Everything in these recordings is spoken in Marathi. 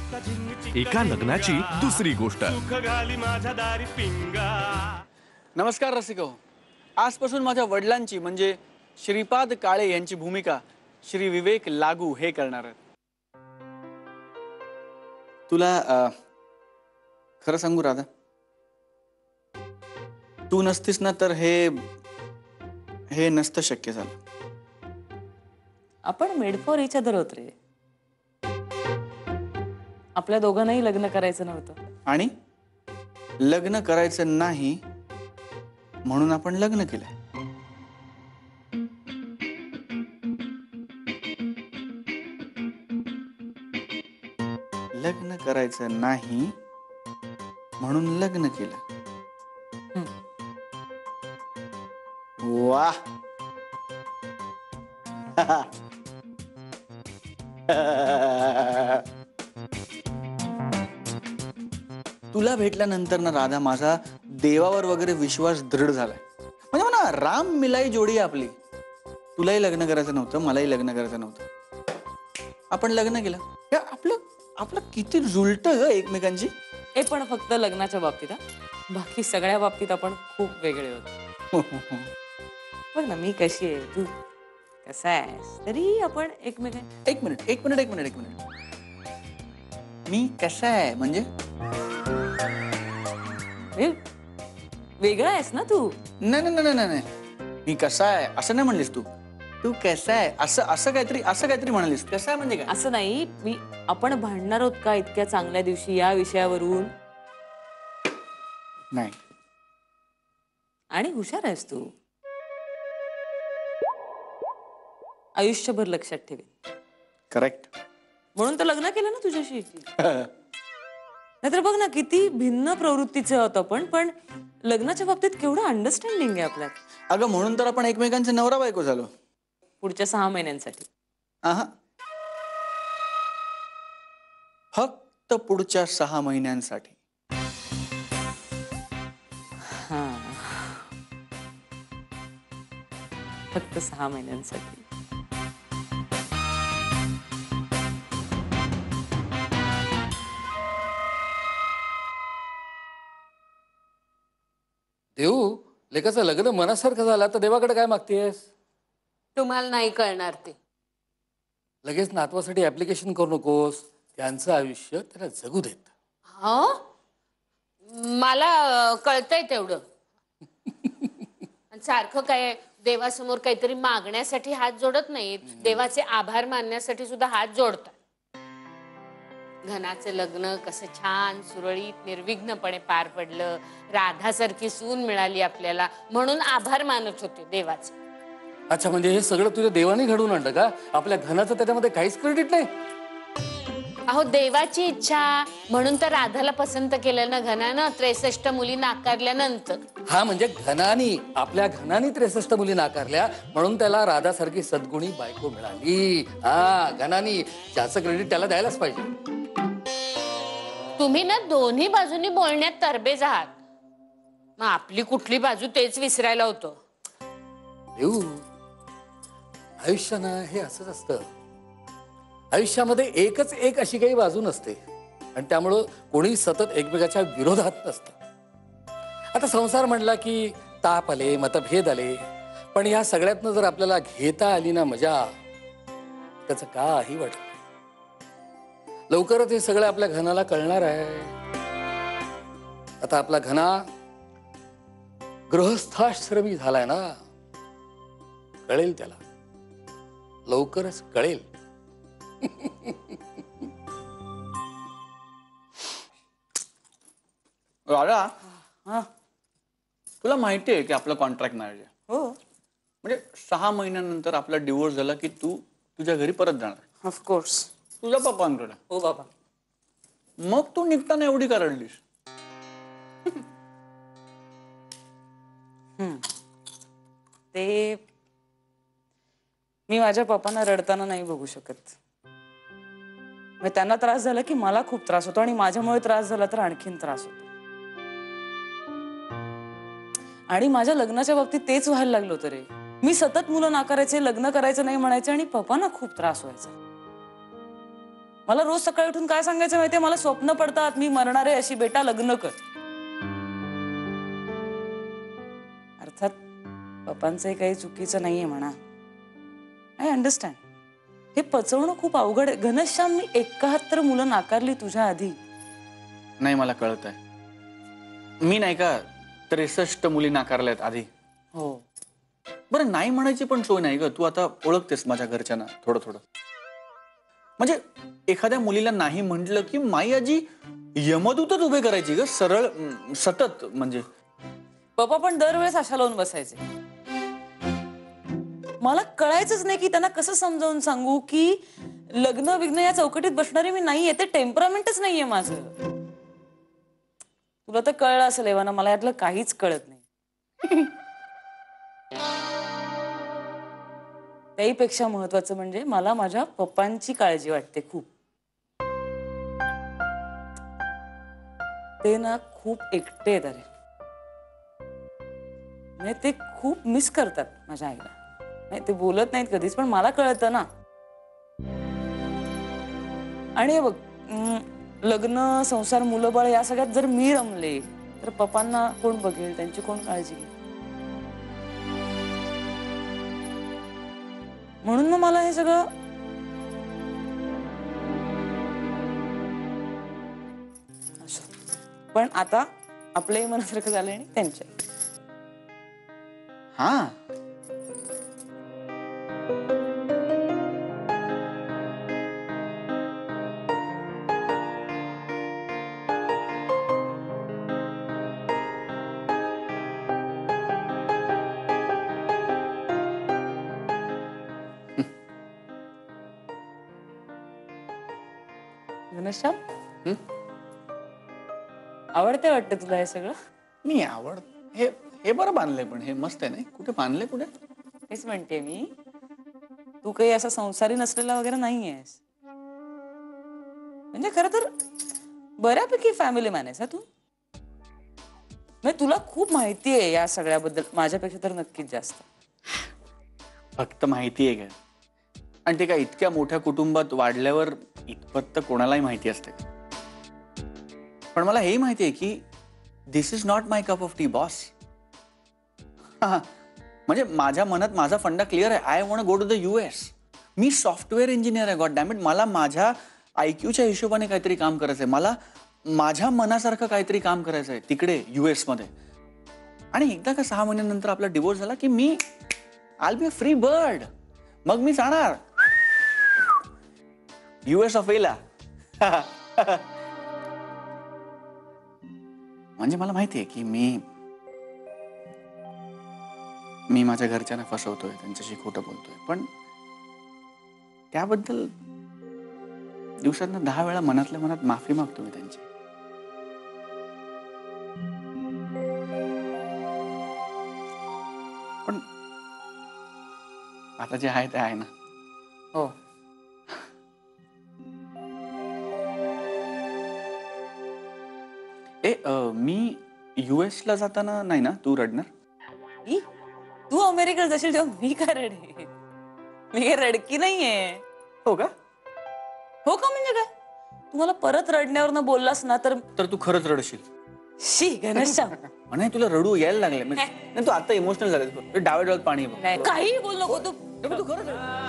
एका लग्नाची दुसरी गोष्ट। नमस्कार रसिको, आजपासून माझ्या वडिलांची म्हणजे श्रीपाद काळे यांची भूमिका श्री विवेक लागू हे करणार आहेत। तुला खरं सांगू राधा, तू नसतीस ना तर हे नसतं शक्य झालं। आपण मेड फॉर इच अदर होत रे। आपल्या दोघांनाही लग्न करायचं नव्हतं आणि लग्न करायचं नाही म्हणून आपण लग्न केलं। लग्न करायचं नाही म्हणून लग्न केलं। वाह तुला भेटल्यानंतर ना राधा, माझा देवावर वगैरे विश्वास दृढ झालाय। म्हणजे म्हणा राम मिलाई जोडी आपली। तुलाही लग्न करायचं नव्हतं, मलाही लग्न करायचं नव्हतं, आपण लग्न केलं। या आपलं किती जुळत ग एकमेकांची। हे पण फक्त लग्नाच्या बाबतीत हा, बाकी सगळ्या बाबतीत आपण खूप वेगळे होतो। बघ ना, मी कशी आहे, तू कसा आहेस, तरी आपण एक मिनिट मी कसा आहे म्हणजे वेगळा आहेस ना तू। नाही, मी कसा आहे असं नाही म्हणलीस तू। तू कसा आहे असं काहीतरी म्हणालीस। कसा आहे म्हणजे काय? असं नाही, आपण भांडणार आहोत का इतक्या चांगल्या दिवशी या विषयावरून? नाही। आणि हुशार आहेस तू, आयुष्यभर लक्षात ठेवे। करेक्ट। म्हणून तर लग्न केलं ना तुझ्याशी। नाहीतर बघ ना, किती भिन्न प्रवृत्तीचे आहोत आपण, पण लग्नाच्या बाबतीत केवढं अंडरस्टँडिंग आहे आपल्यात। अगं म्हणून तर आपण एकमेकांचे नवरा बायको झालो पुढच्या 6 महिन्यांसाठी। फक्त पुढच्या 6 महिन्यांसाठी। फक्त 6 महिन्यांसाठी। देऊ, लेकाचं लग्न मनासारखं झालं तर देवाकडे काय मागतेस? तुम्हाला नाही कळणार ते। लगेच नातवासाठी ऍप्लिकेशन करू नकोस, त्यांचं आयुष्य त्याला जगू देत। हो, मला कळतंय तेवढं। सारखं काय देवासमोर काहीतरी मागण्यासाठी हात जोडत नाहीत, देवाचे आभार मानण्यासाठी सुद्धा हात जोडतात। घनाचं लग्न कसं छान सुरळीत निर्विघ्नपणे पार पडलं, राधासारखी सून मिळाली आपल्याला, म्हणून आभार मानत होते देवाचे। अच्छा, म्हणजे हे सगळं तुझ्या देवाने घडवून आणलं का? आपल्या घनाचं त्याच्यामध्ये काहीच क्रेडिट नाही? अहो, देवाची इच्छा म्हणून तर राधाला पसंत केलं ना घनानं, 63 मुली नाकारल्यानंतर। हा, म्हणजे आपल्या घनानी 63 मुली नाकारल्या म्हणून त्याला राधासारखी सद्गुणी बायको मिळाली। हा, घनानी, ज्याचं क्रेडिट त्याला द्यायलाच पाहिजे। तुम्ही ना दोन्ही बाजूनी बोलण्यात तरबेज आहात, मग आपली कुठली बाजू तेच विसरायला होतं। देऊ, आयुष्यानं हे असंच असतं। आयुष्यामध्ये एकच एक अशी काही बाजू नसते आणि त्यामुळं कोणी सतत एकमेकाच्या विरोधात नसतं। आता संसार म्हणला की ताप आले, मतभेद आले, पण या सगळ्यातनं जर आपल्याला घेता आली ना मजा, त्याचं काही वाटत नाही। लवकरच हे सगळं आपल्या घनाला कळणार आहे। आता आपला घना गृहस्थाश्रमी झालाय ना, कळेल त्याला, लवकरच कळेल। राधा, तुला माहिती आहे की आपलं कॉन्ट्रॅक्ट मॅरेज आहे? हो, म्हणजे 6 महिन्यानंतर आपला डिवोर्स झाला की तू तुझ्या घरी परत जाणार। ऑफकोर्स। तुझ्या पप्पांकडे? हो बाबा। मग तू निघताना एवढी का रडलीस? ते मी माझ्या पप्पांना रडताना नाही बघू शकत। मग त्यांना त्रास झाला की मला खूप त्रास होतो, आणि माझ्यामुळे त्रास झाला तर आणखीन त्रास होतो। आणि माझ्या लग्नाच्या बाबतीत तेच व्हायला लागलं होतं रे। मी सतत मुलं नाकारायचे, लग्न करायचं नाही म्हणायचे, आणि पप्पांना खूप त्रास व्हायचा। मला रोज सकाळी उठून काय सांगायचं माहितीये, मला स्वप्न पडतात मी मरणार आहे अशी, बेटा लग्न कर. अर्थात पप्पांचंही काही चुकीचं नाहीये म्हणा, आय अंडरस्टँड. हे पचवणं खूप अवघड आहे. घनश्याम, मी 71 मुलं नाकारली तुझ्या आधी. नाही, मला कळत आहे. मी नाही का 63 मुली नाकारल्यात आधी. हो. बरं, नाही म्हणायची पण सोय नाही ग. तू आता ओळखतेस माझ्या घरच्यांना थोडं थोडं. म्हणजे एखाद्या मुलीला नाही म्हटलं की माई आजी यमदूतच उभे करायची ग, सरळ सतत. म्हणजे पप्पा पण दरवेळेस आशा लावून बसायचे. मला कळायचंच नाही की त्यांना कसं समजावून सांगू की लग्न विग्न या चौकटीत बसणारी मी नाहीये, ते टेम्परामेंटच नाहीये माझं. तुला तर कळलं असेल एव्हाना, मला यातलं काहीच कळत नाही. त्याहीपेक्षा महत्वाचं म्हणजे मला माझ्या पप्पांची काळजी वाटते खूप. ते ना खूप एकटे आहेत अरे. म्हणजे ते खूप मिस करतात माझ्या आईला. नाही, ते बोलत नाहीत कधीच, पण मला कळतं ना. आणि हे बघ, लग्न, संसार, मुलं बाळ या सगळ्यात जर मी रमले तर पप्पांना कोण बघेल, त्यांची कोण काळजी घेईल. म्हणून मग मला हे सगळं असं. पण आता आपल्याही मनासारखं झालंय आणि त्यांच्या. हा, घनश्याम, आवडते वाटतं तुला हे सगळं? मी आवड हे हे बरं बांधलंय, पण हे मस्त आहे. नाही, कुठे बांधलंय कुठे? हेच म्हणते मी, तू काही असा संसारी नसलेला वगैरे नाहीयेस. म्हणजे खरं तर बऱ्यापैकी फॅमिली मॅन आहेस हा तू. म्हणजे तुला खूप माहिती आहे या सगळ्याबद्दल, माझ्यापेक्षा तर नक्कीच जास्त. फक्त माहिती आहे का? आणि ते काय इतक्या मोठ्या कुटुंबात वाढल्यावर इतपत तर कोणालाही माहिती असते. पण मला हेही माहिती आहे की this is not my cup of tea, boss. म्हणजे माझ्या मनात माझा फंडा क्लिअर आहे. I want go to the US. मी सॉफ्टवेअर इंजिनियर आहे. God damn it. मला माझ्या IQ च्या हिशोबाने काहीतरी काम करायचंय. मला माझ्या मनासारखं काहीतरी काम करायचंय तिकडे US मध्ये. आणि एकदा का 6 महिन्यानंतर आपला डिवोर्स झाला की मी I be a free bird. मग मी जाणार US ऑफ एला. म्हणजे मला माहिती आहे की मी माझ्या घरच्यांना फसवतोय, त्यांच्याशी खोटं बोलतोय. पण त्याबद्दल दिवसातनं 10 वेळा मनातल्या मनात माफी मागतो मी त्यांची. पण आता जे आहे ते आहे ना. हो. मी US ला जाताना नाही ना तू रडणार? ई, तू अमेरिकेला जाशील तेव्हा मी काय रडे? मी काही रडकी नाहीये. हो का? हो का म्हणजे काय? तुम्हाला परत रडण्यावर न बोललास ना तर तू खरंच रडशील. शी घनश्याम. नाही, तुला रडू यायला लागले. नाही, तू आता इमोशनल झालेस. डाव्या डोळ्यात पाणी आहे बघ. नाही, काही बोल नको तू. तू खरंच रड.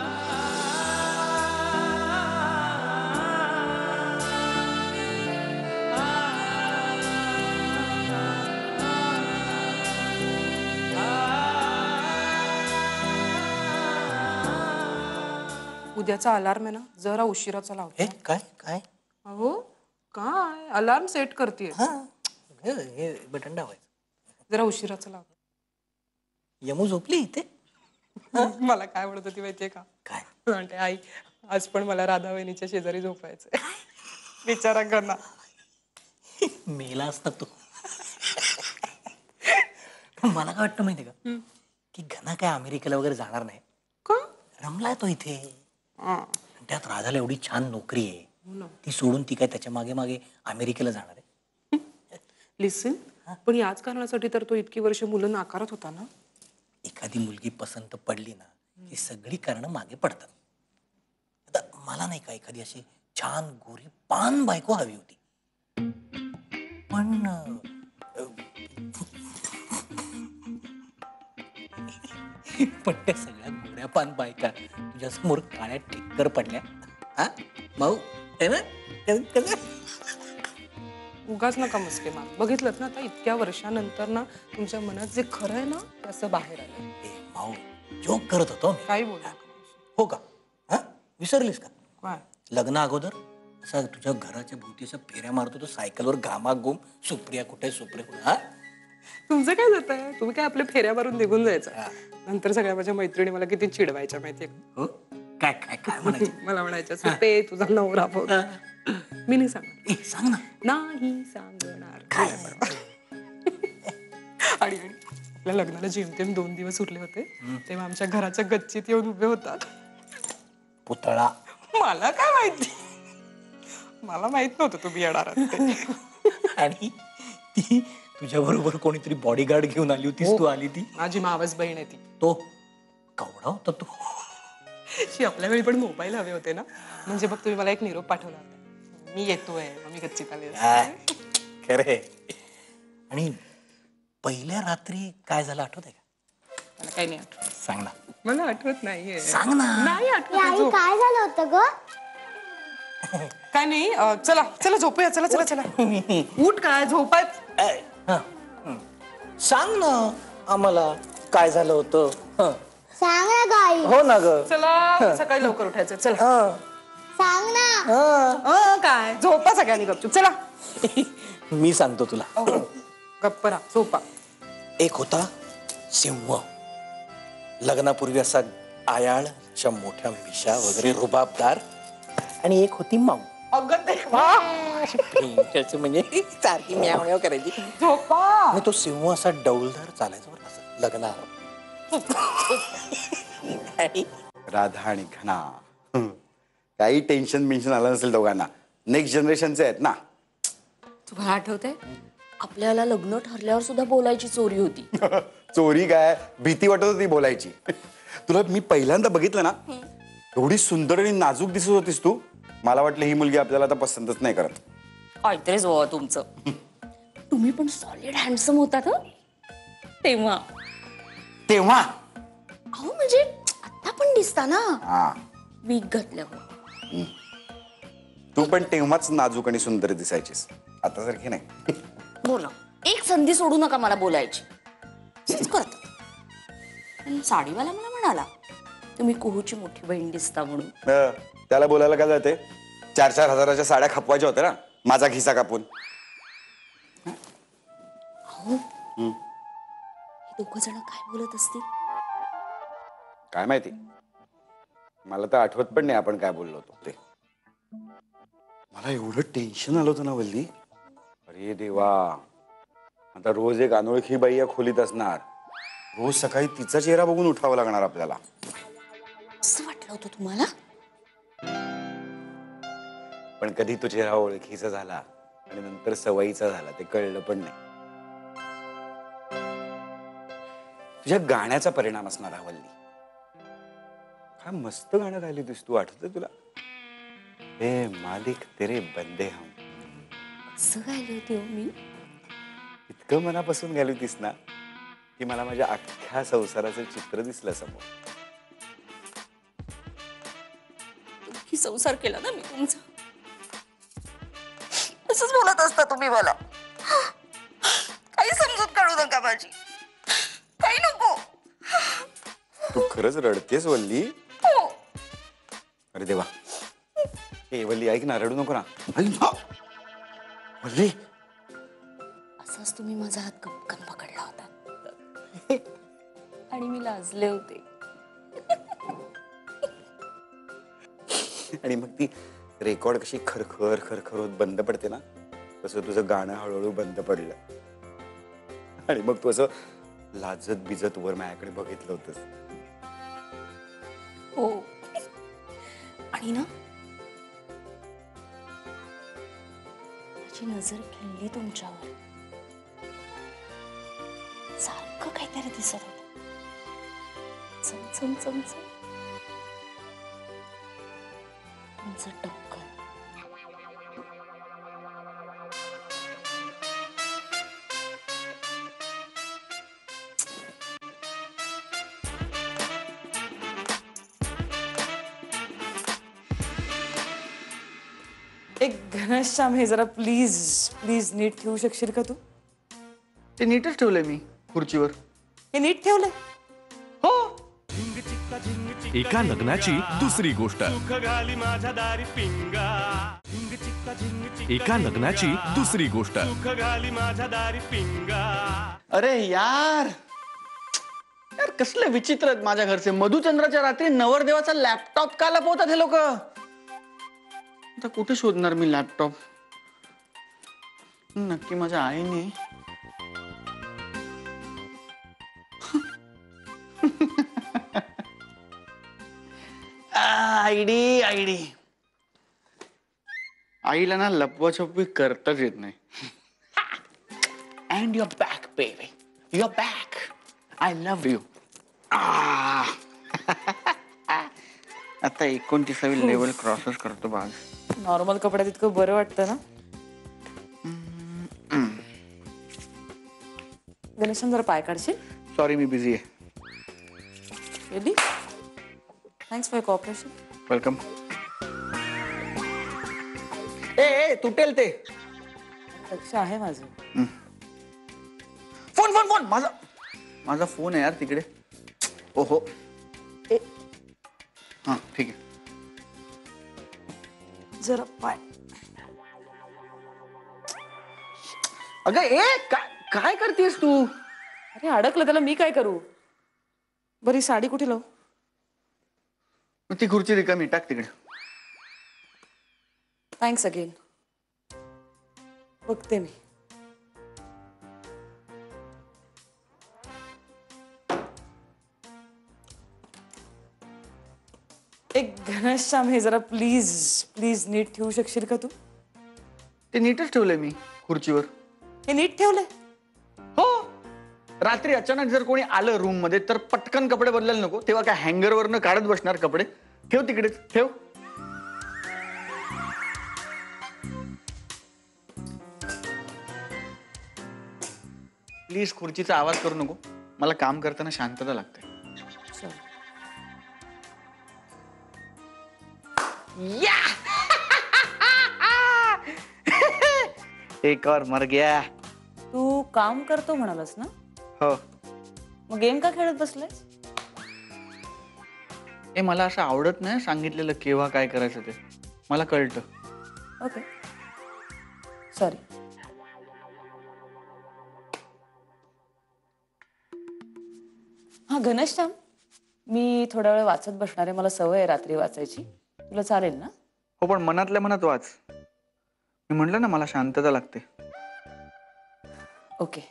उद्याचा अलार्म आहे ना, जरा उशिराचा लावतो. हे काय काय अहो काय अलार्म सेट करते, हा हे बटन दाबायचं. जरा उशिराचा लावतो. यमू झोपली इथे? मला काय म्हणत होती माहितीये का? काय म्हणते आई, आज पण मला राधा वहिनीच्या शेजारी झोपायचंय. बिचारा गणा मेला असता तो. पण मला काय वाटतं माहितीये का, की घना काय अमेरिकेला वगैरे जाणार नाही. का? रमलाय तो इथे. हा. त्यात राधाला एवढी छान नोकरी आहे, ती सोडून ती काय त्याच्या मागे मागे अमेरिकेला जाणार आहे? लिसन, पण याच कारणासाठी तर तो इतकी वर्ष मुलं नाकारत होता ना. एखादी मुलगी पसंत पडली ना, ही सगळी कारणं मागे पडतात. आता मला नाही का एखादी अशी छान गोरी पान बायको हवी होती. पण पण त्या सगळ्या गोऱ्या पान बायका तुझ्या समोर काळ्या ठिक्कर पडल्या. हा भाऊ है ना? कसं? उगाच नका मस्के मार. बघितलं ना आता इतक्या वर्षानंतर ना तुमच्या मनात जे खरं आहे ना ते असं बाहेर आलं. ए भाऊ जोक करत होतो मी. काही बोलू नका. हो का? हा विसरलीस का? काय लग्न अगोदर असा तुझ्या घराच्या भोवती असा फेऱ्या मारतो तो सायकलवर घामाघूम. सुप्रिया कुठे सुप्रिया कुठे. हा तुमचं काय जात आहे? तुम्ही काय आपल्या फेऱ्या मारून निघून जायचं. नंतर सगळ्या माझ्या मैत्रिणी मला किती चिडवायच्या माहितीये का? हो काय काय काय म्हणायचं? मला म्हणायच्या सुपे तुझा नवरा बघ. मी नाही सांगणार. ए सांग ना. नाही सांगणार. आणि आपल्या लग्नाला जेमतेम 2 दिवस उरले होते तेव्हा आमच्या घराच्या गच्चीत येऊन उभे होतात. पुतळा. मला काय माहिती. मला माहित नव्हतं तुम्ही येणार आहात ते. आणि ती तुझ्या बरोबर कोणीतरी बॉडीगार्ड घेऊन आली होतीस. तू आली ती. माझी मावस बहीण आहे ती. तो कवडा होता तो. आपल्या वेळी पण मोबाईल हवे होते ना. म्हणजे बघ तुम्ही मला एक निरोप पाठवला होता. मी येतोय. मी गच्चीत आले. खरे. आणि पहिल्या रात्री काय झालं आठवत आहे का? मला काही नाही आठवत. सांग ना. मला आठवत नाहीये. सांग ना. नाही आठवत. आई काय झालं होतं ग? काय नाही. चला चला झोपूया. चला चला चला. उठ काय झोपात. सांग ना आम्हाला काय झालं होतं. सांग ना गाई. हो ना ग. चला सकाळी लवकर उठायचं. चला सांग ना. काय झोपा सगळ्यांनी गपचूप. चला मी सांगतो तुला. गप्प राहा. झोपा. एक होता सिंह. लग्नापूर्वी असा आयाळ, अशा मोठ्या मिशा वगैरे रुबाबदार. आणि एक होती माऊ. अगं देवा. म्हणजे सारखी म्याव म्याव करायची. झोपा. आणि तो सिंह असा डौलदार चालायचा बरं असं लग्नावर. राधा आणि घना काही टेन्शन बिन्शन आलं नसेल दोघांना. नेक्स्ट जनरेशनचे आहेत ना. तुम्हाला आठवतंय आपल्याला लग्न ठरल्यावर सुद्धा बोलायची चोरी होती. चोरी काय भीती वाटत होती बोलायची. तुला मी पहिल्यांदा बघितलं ना एवढी सुंदर आणि नाजूक दिसत होतीस तू. मला वाटलं ही मुलगी आपल्याला आता पसंतच नाही करत. काहीतरीच हो तुमचं. तुम्ही पण सॉलिड हँडसम होतात हं? तेव्हा तेव्हा अहो म्हणजे आता पण दिसता ना हा वीक घातल्यावर. तू पण तेव्हाच नाजूक आणि सुंदर दिसायचीस. आता सारखी नाही. बोला एक संधी सोडू नका मला बोलायची. असंच करतात. आणि साडीवाला मला म्हणाला तुम्ही कुहूची मोठी बहीण दिसता म्हणून. त्याला बोलायला काय जाते. 4-4 हजाराच्या साड्या खपवायच्या होत्या ना माझा खिसा कापून. अहो हे दोघ जण काय बोलत असतील. काय माहिती. मला तर आठवत पण नाही आपण काय बोललो होतो ते. मला एवढं टेन्शन आलं होतं ना वल्ली. अरे देवा. आता रोज एक अनोळखी बाई या खोलीत असणार. रोज सकाळी तिचा चेहरा बघून उठावं लागणार आपल्याला. असं वाटलं होतं तुम्हाला. पण कधी तो चेहरा ओळखीचा झाला आणि नंतर सवयीचा झाला ते कळलं पण नाही. तुझ्या गाण्याचा परिणाम असणार हा वल्ली. काय मस्त गाणं गायली होतीस तू. आठवतंय तुला. ए मालिक तेरे बंदे हम. असं गायली होती हो मी. इतकं मनापासून गायली होतीस ना की मला माझ्या अख्ख्या संसाराचं चित्र दिसलं समोर. ही संसार केला ना मी तुमचा. असंच बोलत असता तुम्ही मला. काही समजूत काढू नका माझी. काही नको. तू खरंच रडतेस वल्ली. हो. अरे देवा. ए वल्ली ऐक ना. रडू नको ना. वल्ली. असंच तुम्ही माझा हात कपकन पकडला होता आणि मी लाजले होते. आणि मग ती रेकॉर्ड कशी खरखर खरखर होत बंद पडते ना तसं तुझं गाणं हळूहळू बंद पडलं. आणि मग तू असं लाजत बिजत वर माझ्याकडे बघितलं होतंस. हो. आणि ना माझी नजर खिळली तुमच्यावर. सारखं काहीतरी दिसत होतं. चमचम चमचम. तुमचं टक्कर एक घनश्याम हे जरा प्लीज प्लीज नीट ठेवू शकशील का तू? ते नीटच ठेवलंय मी खुर्चीवर. हे नीट ठेवलंय? हो. एका लग्नाची दुसरी गोष्ट. एका लग्नाची दुसरी गोष्ट. अरे यार यार कसले विचित्र आहेत माझ्या घरचे. मधुचंद्राच्या रात्री नवरदेवाचा लॅपटॉप का लपवतात हे लोक. आता कुठे शोधणार मी लॅपटॉप. नक्की माझ्या आईने. ID ID. आईला ना लपवाछपवी करताच येत नाही. And your back baby. Your back. I love you. आता 29वी लेवल क्रॉसच करतो बाज. नॉर्मल कपड्यात इतकं बरं वाटतं ना. गणेशन जरा पाय काढशील? सॉरी मी बिझी आहे. Really? Thanks for cooperation. Welcome. ए तुटेल ते. लक्ष आहे माझं. Phone phone phone. माझा फोन आहे यार तिकडे. ओहो. हा ठीक आहे. जरा पाय. अगं काय करतेस तू? अरे अडकलं त्याला मी काय करू. बरी साडी कुठे लावू? ती खुर्ची रिकामी. टाक तिकडे. Thanks again. बघते मी. एक घनश्याम हे जरा प्लीज प्लीज नीट ठेवू शकशील का तू? ते नीटच ठेवलंय मी खुर्चीवर. हे नीट ठेवलंय? हो. रात्री अचानक जर कोणी आलं रूम मध्ये तर पटकन कपडे बदलायला नको. तेव्हा काय हँगरवरनं काढत बसणार कपडे. ठेव तिकडेच. ठेव. प्लीज खुर्चीचा आवाज करू नको. मला काम करताना शांतता लागते. एक और मर गया. तू काम करतो म्हणालास ना? हो. मग गेम का खेळत बसलायस? हे मला असं आवडत नाही सांगितलेलं केव्हा काय करायचं ते. मला कळतं. Okay sorry. हा घनश्याम, मी थोडा वेळ वाचत बसणार आहे. मला सवय आहे रात्री वाचायची. तुला चालेल ना? हो पण मनातल्या मनात वाच. मी म्हटलं ना मला शांतता लागते. ओके.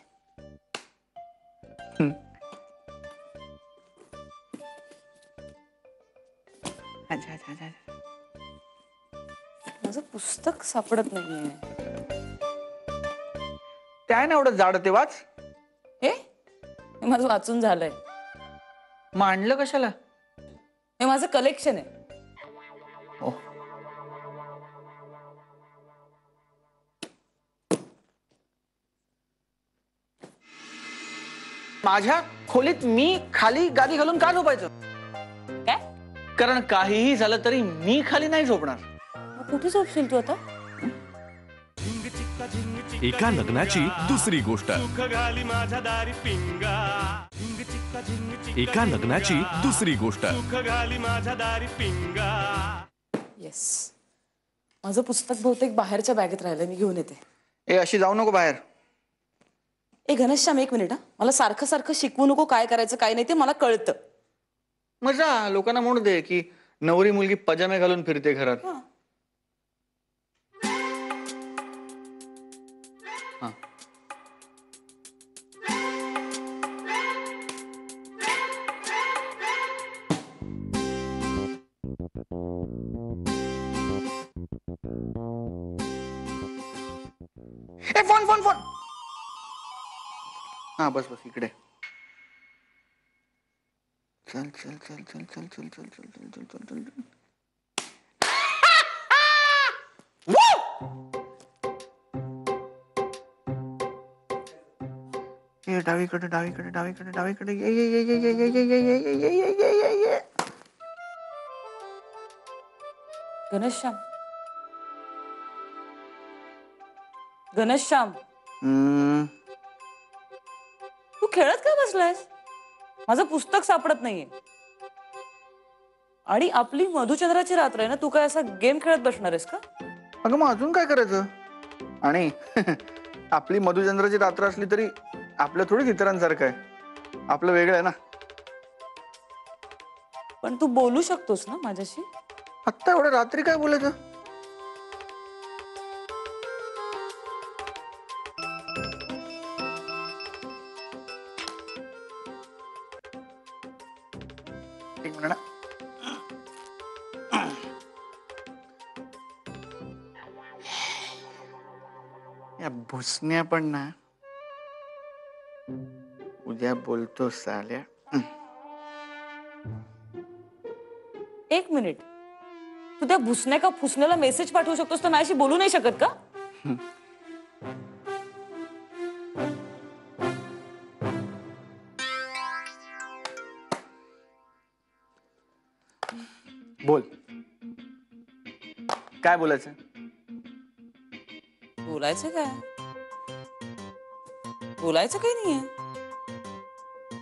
माझं पुस्तक सापडत नाहीये. ते आहे ना एवढं जाड. ते वाच. हे माझं वाचून झालंय. मग आणलं कशाला? हे माझं कलेक्शन आहे. ओ. माझ्या खोलीत मी खाली गादी घालून का झोपायचं? काय? कारण काहीही झालं तरी मी खाली नाही झोपणार. मग कुठे झोपशील तू आता? एका लग्नाची दुसरी गोष्ट. एका लग्नाची दुसरी गोष्ट. येस. माझं पुस्तक बहुतेक बाहेरच्या बॅगेत राहिलं. मी घेऊन येते. ए अशी जाऊ नको बाहेर. ए घनश्याम एक मिनिट हा. मला सारखं सारखं शिकवू नको काय करायचं काय नाही ते मला कळतं. मजा लोकांना म्हणू दे की नवरी मुलगी पजामे घालून फिरते घरात. हा. ए फोन फोन फोन. हा बस बस इकडे. चल चल चल चल चल चल चल चल चल चल चल चल. ये डावीकडे डावीकडे डावीकडे डावीकडे ये ये ये ये ये ये ये ये ये ये ये ये ये ये. घनश्याम घनश्याम, हम्म, तू खेळत का बसलायस? माझं पुस्तक सापडत नाहीये. आणि आपली मधुचंद्राची रात्र आहे ना, तू काय असा गेम खेळत बसणार आहेस का? अगं मग अजून काय करायचं? आणि आपली मधुचंद्राची रात्र असली तरी आपलं थोडीच इतरांसारखं आहे. आपलं वेगळं आहे ना. पण तू बोलू शकतोस ना माझ्याशी? आत्ता एवढ्या रात्री काय बोलायचं? एक मिनिट हा. या भुसण्या पण ना उद्या बोलतो साल्या. एक मिनिट, तू त्या भुसण्या का फुसण्याला मेसेज पाठवू शकतोस तर माझ्याशी बोलू नाही शकत का? बोल, काय बोलायचं? बोलायचं काय? बोलायचं काही नाहीये.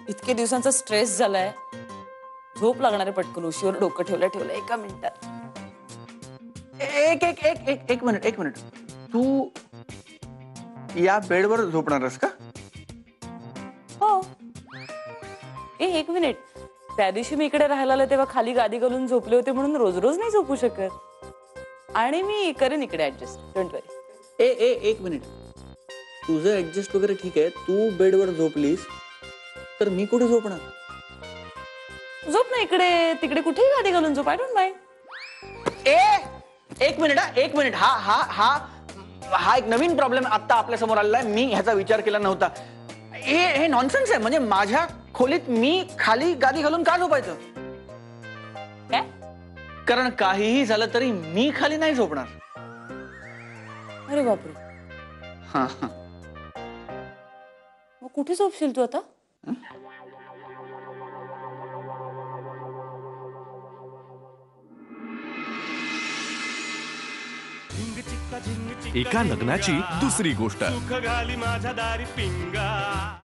इतके दिवसांचा स्ट्रेस झालाय, झोप लागणार आहे पटकन. उशीवर डोकं ठेवलं एका मिनिटात. एक मिनिट. तू या बेडवर झोपणारस का? हो. एक मिनिट, त्या दिवशी मी इकडे राहायला आले तेव्हा खाली गादी घालून झोपले होते म्हणून रोज रोज नाही झोपू शकत. आणि मी करेन इकडे ऍडजस्ट, डोंट वरी. एक मिनिट, तुझं ऍडजस्ट वगैरे ठीक आहे. तू बेडवर झोपलीस तर मी कुठे झोपणार? झोप ना इकडे तिकडे कुठेही गादी घालून झोप. I don't mind. एक मिनिट. हा एक नवीन प्रॉब्लेम आता आपल्या समोर आलेला आहे. मी ह्याचा विचार केला नव्हता. हे नॉनसेन्स आहे. म्हणजे माझ्या खोलीत मी खाली गादी घालून का झोपायचं? काय? कारण काहीही झालं तरी मी खाली नाही झोपणार. अरे बापरे. हा. मग कुठे झोपशील तू आता? एका लग्नाची दुसरी गोष्ट.